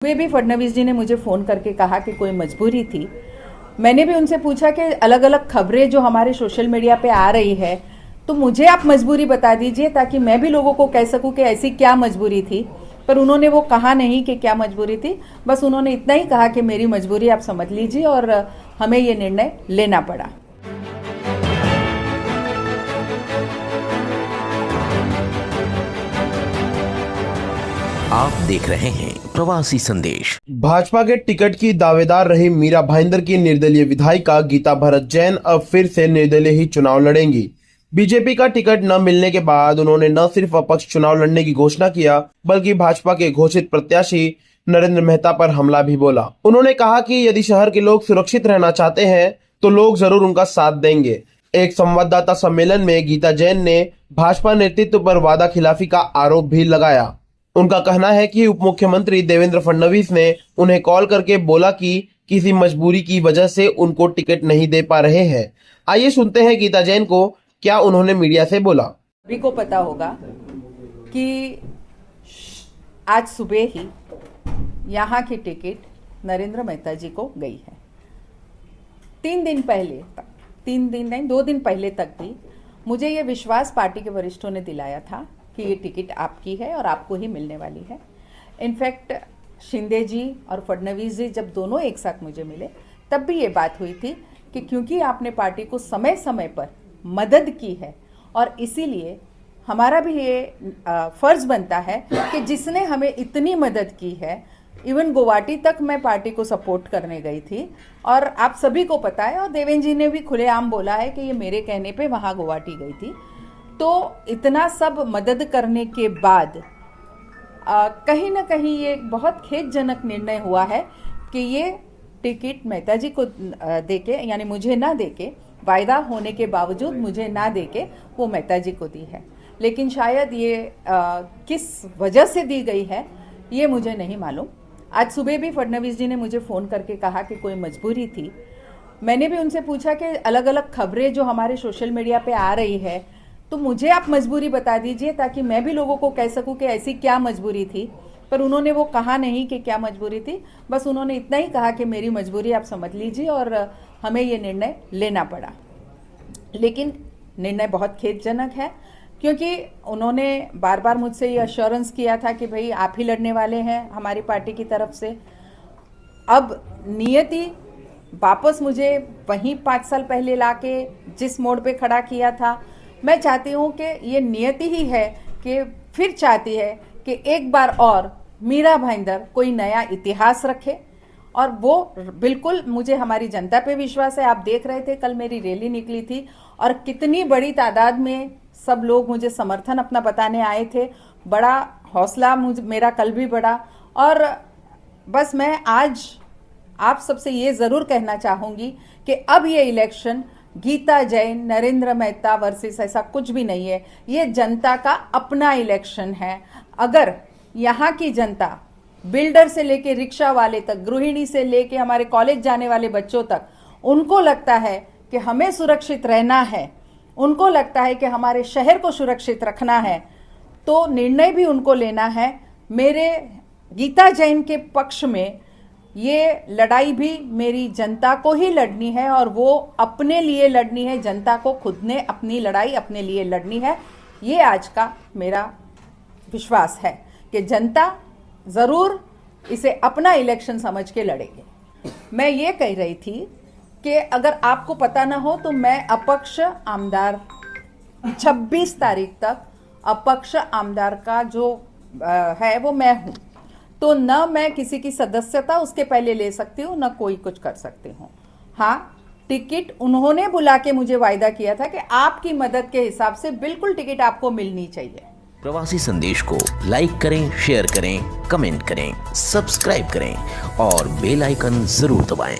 वे भी फडणवीस जी ने मुझे फ़ोन करके कहा कि कोई मजबूरी थी। मैंने भी उनसे पूछा कि अलग अलग खबरें जो हमारे सोशल मीडिया पे आ रही है, तो मुझे आप मजबूरी बता दीजिए ताकि मैं भी लोगों को कह सकूं कि ऐसी क्या मजबूरी थी। पर उन्होंने वो कहा नहीं कि क्या मजबूरी थी, बस उन्होंने इतना ही कहा कि मेरी मजबूरी आप समझ लीजिए और हमें ये निर्णय लेना पड़ा। आप देख रहे हैं प्रवासी संदेश। भाजपा के टिकट की दावेदार रही मीरा भाईंदर की निर्दलीय विधायिका गीता भरत जैन अब फिर से निर्दलीय ही चुनाव लड़ेंगी। बीजेपी का टिकट न मिलने के बाद उन्होंने न सिर्फ अपक्ष चुनाव लड़ने की घोषणा किया, बल्कि भाजपा के घोषित प्रत्याशी नरेंद्र मेहता पर हमला भी बोला। उन्होंने कहा कि यदि शहर के लोग सुरक्षित रहना चाहते हैं तो लोग जरूर उनका साथ देंगे। एक संवाददाता सम्मेलन में गीता जैन ने भाजपा नेतृत्व पर वादा खिलाफी का आरोप भी लगाया। उनका कहना है कि उप मुख्यमंत्री देवेंद्र फडणवीस ने उन्हें कॉल करके बोला कि किसी मजबूरी की वजह से उनको टिकट नहीं दे पा रहे हैं। आइए सुनते हैं गीता जैन को क्या उन्होंने मीडिया से बोला। सभी को पता होगा कि आज सुबह ही यहाँ की टिकट नरेंद्र मेहता जी को गई है। 3 दिन पहले तक, 3 दिन नहीं 2 दिन पहले तक भी मुझे ये विश्वास पार्टी के वरिष्ठों ने दिलाया था कि ये टिकट आपकी है और आपको ही मिलने वाली है। इनफैक्ट शिंदे जी और फडणवीस जी जब दोनों एक साथ मुझे मिले तब भी ये बात हुई थी कि क्योंकि आपने पार्टी को समय समय पर मदद की है और इसीलिए हमारा भी ये फर्ज बनता है कि जिसने हमें इतनी मदद की है, इवन गुवाहाटी तक मैं पार्टी को सपोर्ट करने गई थी और आप सभी को पता है और देवेंद्र जी ने भी खुलेआम बोला है कि ये मेरे कहने पे वहाँ गुवाहाटी गई थी। तो इतना सब मदद करने के बाद कहीं ना कहीं ये बहुत खेदजनक निर्णय हुआ है कि ये टिकट मेहता जी को देके, यानी मुझे ना देके, वायदा होने के बावजूद मुझे ना देके वो मेहता जी को दी है। लेकिन शायद ये किस वजह से दी गई है ये मुझे नहीं मालूम। आज सुबह भी फडणवीस जी ने मुझे फ़ोन करके कहा कि कोई मजबूरी थी। मैंने भी उनसे पूछा कि अलग अलग खबरें जो हमारे सोशल मीडिया पे आ रही है, तो मुझे आप मजबूरी बता दीजिए ताकि मैं भी लोगों को कह सकूं कि ऐसी क्या मजबूरी थी। पर उन्होंने वो कहा नहीं कि क्या मजबूरी थी, बस उन्होंने इतना ही कहा कि मेरी मजबूरी आप समझ लीजिए और हमें ये निर्णय लेना पड़ा। लेकिन निर्णय बहुत खेदजनक है क्योंकि उन्होंने बार बार मुझसे ये अश्योरेंस किया था कि भाई आप ही लड़ने वाले हैं हमारी पार्टी की तरफ से। अब नियति वापस मुझे वहीं 5 साल पहले लाके जिस मोड़ पे खड़ा किया था, मैं चाहती हूँ कि ये नियति ही है कि फिर चाहती है कि एक बार और मीरा भाईंदर कोई नया इतिहास रखे। और वो बिल्कुल, मुझे हमारी जनता पे विश्वास है। आप देख रहे थे कल मेरी रैली निकली थी और कितनी बड़ी तादाद में सब लोग मुझे समर्थन अपना बताने आए थे। बड़ा हौसला मेरा कल भी बढ़ा। और बस मैं आज आप सबसे ये ज़रूर कहना चाहूँगी कि अब ये इलेक्शन गीता जैन, नरेंद्र मेहता वर्सेस ऐसा कुछ भी नहीं है। ये जनता का अपना इलेक्शन है। अगर यहाँ की जनता बिल्डर से लेके रिक्शा वाले तक, गृहिणी से लेके हमारे कॉलेज जाने वाले बच्चों तक, उनको लगता है कि हमें सुरक्षित रहना है, उनको लगता है कि हमारे शहर को सुरक्षित रखना है, तो निर्णय भी उनको लेना है। मेरे गीता जैन के पक्ष में ये लड़ाई भी मेरी जनता को ही लड़नी है और वो अपने लिए लड़नी है। जनता को खुद ने अपनी लड़ाई अपने लिए लड़नी है। ये आज का मेरा विश्वास है कि जनता ज़रूर इसे अपना इलेक्शन समझ के लड़ेगी। मैं ये कह रही थी कि अगर आपको पता ना हो तो मैं अपक्ष आमदार 26 तारीख तक अपक्ष आमदार का जो है वो मैं हूँ। तो न मैं किसी की सदस्यता उसके पहले ले सकती हूँ, न कोई कुछ कर सकती हूँ। हाँ, टिकट उन्होंने बुला के मुझे वायदा किया था कि आपकी मदद के हिसाब से बिल्कुल टिकट आपको मिलनी चाहिए। प्रवासी संदेश को लाइक करें, शेयर करें, कमेंट करें, सब्सक्राइब करें और बेल आइकन जरूर दबाएं।